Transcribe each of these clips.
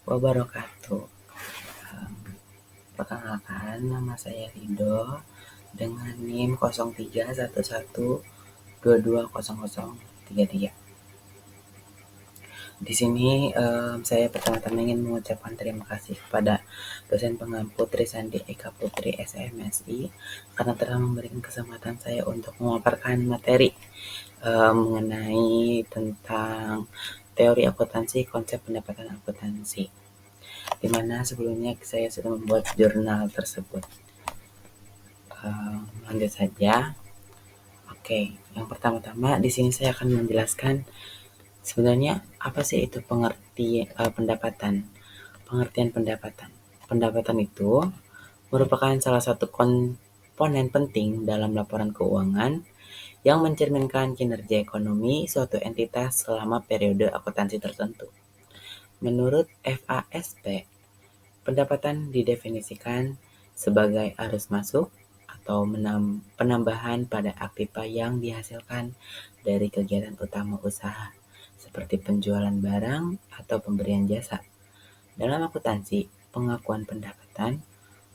wabarakatuh. Em, Perkenalkan, nama saya Rido dengan NIM 0311220033. Di sini saya pertama-tama ingin mengucapkan terima kasih kepada dosen pengampu Trisandi Eka Putri SMSI karena telah memberikan kesempatan saya untuk memaparkan materi mengenai tentang teori akuntansi, konsep pendapatan akuntansi, di mana sebelumnya saya sudah membuat jurnal tersebut. Lanjut saja. Oke, yang pertama-tama di sini saya akan menjelaskan sebenarnya apa sih itu pendapatan. Pengertian pendapatan. Pendapatan itu merupakan salah satu komponen penting dalam laporan keuangan yang mencerminkan kinerja ekonomi suatu entitas selama periode akuntansi tertentu. Menurut FASP, pendapatan didefinisikan sebagai arus masuk atau penambahan pada aktiva yang dihasilkan dari kegiatan utama usaha, seperti penjualan barang atau pemberian jasa. Dalam akuntansi, pengakuan pendapatan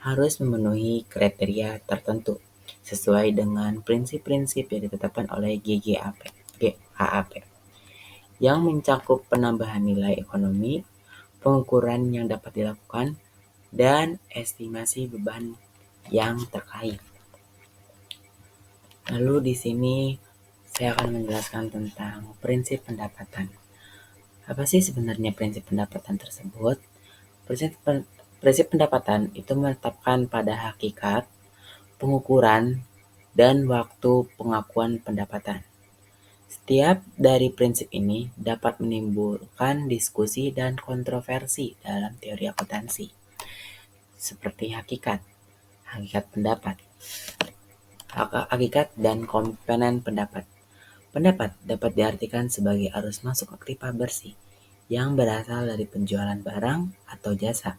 harus memenuhi kriteria tertentu sesuai dengan prinsip-prinsip yang ditetapkan oleh GAAP yang mencakup penambahan nilai ekonomi, pengukuran yang dapat dilakukan, dan estimasi beban yang terkait. Lalu di sini saya akan menjelaskan tentang prinsip pendapatan. Apa sih sebenarnya prinsip pendapatan tersebut? Prinsip pendapatan itu menetapkan pada hakikat, pengukuran, dan waktu pengakuan pendapatan. Setiap dari prinsip ini dapat menimbulkan diskusi dan kontroversi dalam teori akuntansi, seperti hakikat pendapat, hakikat dan komponen pendapat. Pendapat dapat diartikan sebagai arus masuk aktiva bersih yang berasal dari penjualan barang atau jasa.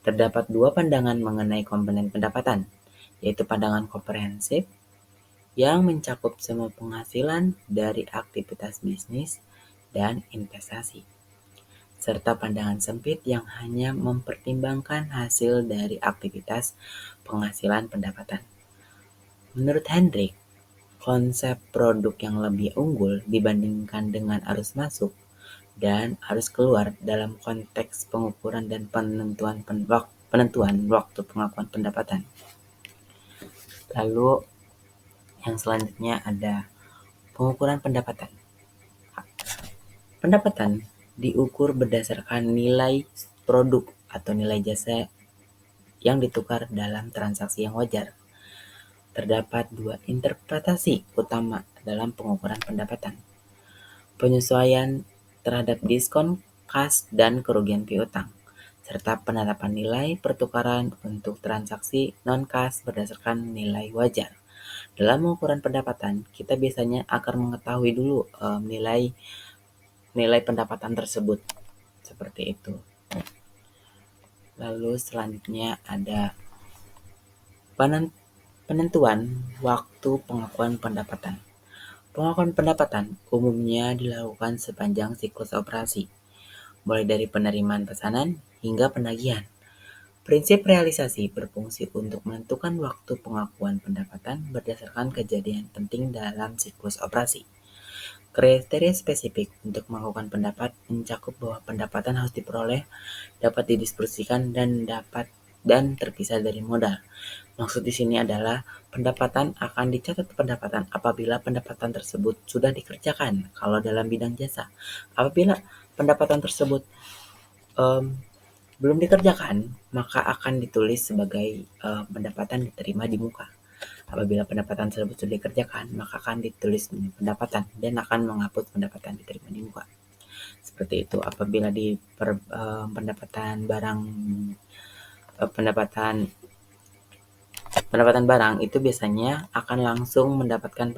Terdapat dua pandangan mengenai komponen pendapatan, yaitu pandangan komprehensif yang mencakup semua penghasilan dari aktivitas bisnis dan investasi, serta pandangan sempit yang hanya mempertimbangkan hasil dari aktivitas penghasilan pendapatan. Menurut Hendrik, konsep produk yang lebih unggul dibandingkan dengan arus masuk dan arus keluar dalam konteks pengukuran dan penentuan waktu pengakuan pendapatan. Lalu yang selanjutnya ada pengukuran pendapatan. Pendapatan diukur berdasarkan nilai produk atau nilai jasa yang ditukar dalam transaksi yang wajar. Terdapat dua interpretasi utama dalam pengukuran pendapatan: penyesuaian terhadap diskon kas dan kerugian piutang, serta penetapan nilai pertukaran untuk transaksi non-kas berdasarkan nilai wajar. Dalam pengukuran pendapatan, kita biasanya akan mengetahui dulu nilai pendapatan tersebut, seperti itu. Lalu selanjutnya ada penentuan waktu pengakuan pendapatan. Pengakuan pendapatan umumnya dilakukan sepanjang siklus operasi, mulai dari penerimaan pesanan hingga penagihan. Prinsip realisasi berfungsi untuk menentukan waktu pengakuan pendapatan berdasarkan kejadian penting dalam siklus operasi. Kriteria spesifik untuk melakukan pendapat mencakup bahwa pendapatan harus diperoleh, dapat didistribusikan, dan terpisah dari modal. Maksud di sini adalah pendapatan akan dicatat pendapatan apabila pendapatan tersebut sudah dikerjakan kalau dalam bidang jasa. Apabila pendapatan tersebut belum dikerjakan, maka akan ditulis sebagai pendapatan diterima di muka. Apabila pendapatan tersebut sudah dikerjakan, maka akan ditulis pendapatan dan akan menghapus pendapatan diterima di muka. Seperti itu. Apabila di pendapatan barang itu biasanya akan langsung mendapatkan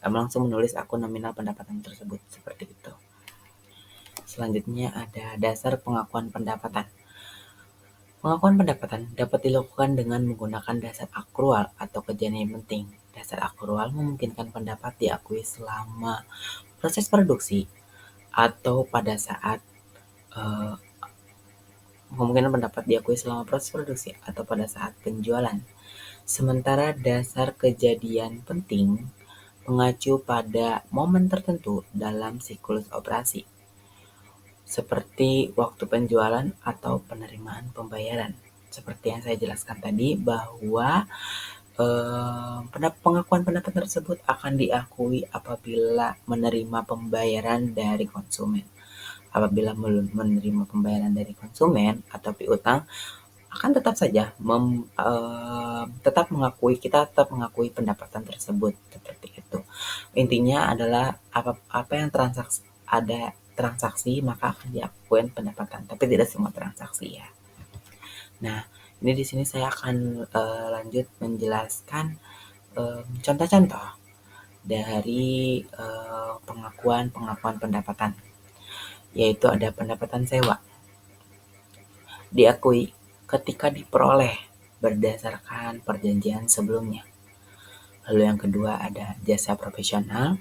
langsung menulis akun nominal pendapatan tersebut, seperti itu. Selanjutnya ada dasar pengakuan pendapatan. Pengakuan pendapatan dapat dilakukan dengan menggunakan dasar akrual atau kejadian yang penting. Dasar akrual memungkinkan pendapat diakui selama proses produksi atau pada saat kemungkinan pendapat diakui selama proses produksi atau pada saat penjualan. Sementara dasar kejadian penting mengacu pada momen tertentu dalam siklus operasi, seperti waktu penjualan atau penerimaan pembayaran. Seperti yang saya jelaskan tadi bahwa pengakuan pendapat tersebut akan diakui apabila menerima pembayaran dari konsumen. Apabila menerima pembayaran dari konsumen atau piutang, akan tetap saja tetap mengakui pendapatan tersebut, seperti itu. Intinya adalah apa yang ada transaksi maka akan diakui pendapatan, tapi tidak semua transaksi ya. Nah, ini di sini saya akan lanjut menjelaskan contoh-contoh dari pengakuan pendapatan, yaitu ada pendapatan sewa. Diakui ketika diperoleh berdasarkan perjanjian sebelumnya. Lalu yang kedua ada jasa profesional,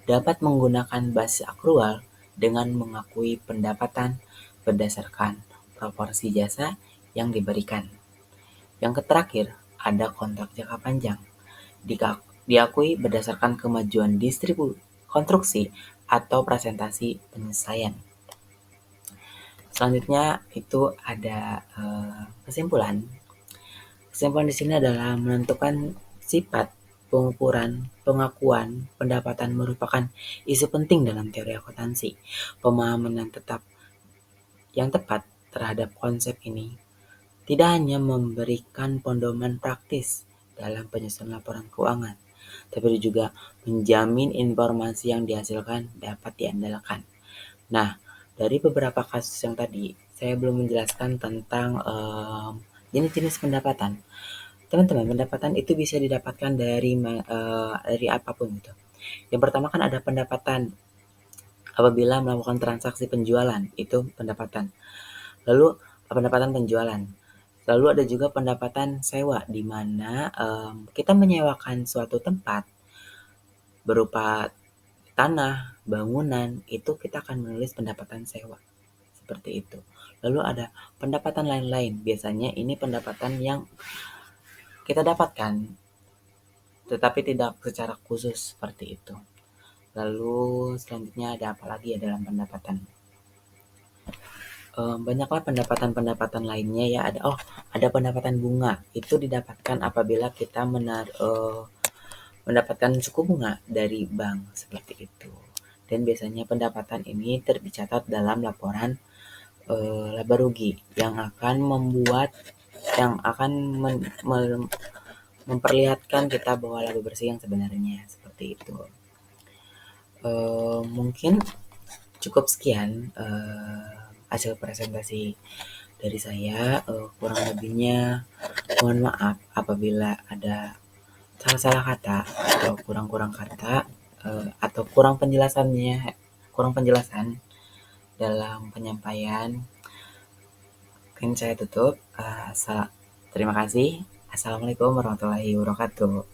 dapat menggunakan basis akrual dengan mengakui pendapatan berdasarkan proporsi jasa yang diberikan. Yang terakhir ada kontrak jangka panjang, diakui berdasarkan kemajuan konstruksi atau presentasi penyelesaian. Selanjutnya itu ada kesimpulan. Kesimpulan di sini adalah menentukan sifat pengukuran pengakuan pendapatan merupakan isu penting dalam teori akuntansi. Pemahaman yang tepat terhadap konsep ini tidak hanya memberikan pedoman praktis dalam penyusunan laporan keuangan, tapi juga menjamin informasi yang dihasilkan dapat diandalkan. Nah, dari beberapa kasus yang tadi, saya belum menjelaskan tentang jenis-jenis pendapatan. Teman-teman, pendapatan itu bisa didapatkan dari apapun gitu. Yang pertama kan ada pendapatan apabila melakukan transaksi penjualan, itu pendapatan. Lalu pendapatan penjualan. Lalu ada juga pendapatan sewa, di mana kita menyewakan suatu tempat berupa tanah, bangunan, itu kita akan menulis pendapatan sewa. Seperti itu. Lalu ada pendapatan lain-lain. Biasanya ini pendapatan yang kita dapatkan, tetapi tidak secara khusus seperti itu. Lalu selanjutnya ada apa lagi ya dalam pendapatan? Banyaklah pendapatan-pendapatan lainnya ya. Ada pendapatan bunga. Itu didapatkan apabila kita mendapatkan suku bunga dari bank, seperti itu. Dan biasanya pendapatan ini tercatat dalam laporan laba rugi yang akan memperlihatkan kita bahwa laba bersih yang sebenarnya, seperti itu. Mungkin cukup sekian hasil presentasi dari saya. Kurang lebihnya mohon maaf apabila ada salah-salah kata atau kurang-kurang kata atau kurang penjelasan dalam penyampaian. Mungkin saya tutup. Terima kasih. Assalamualaikum warahmatullahi wabarakatuh.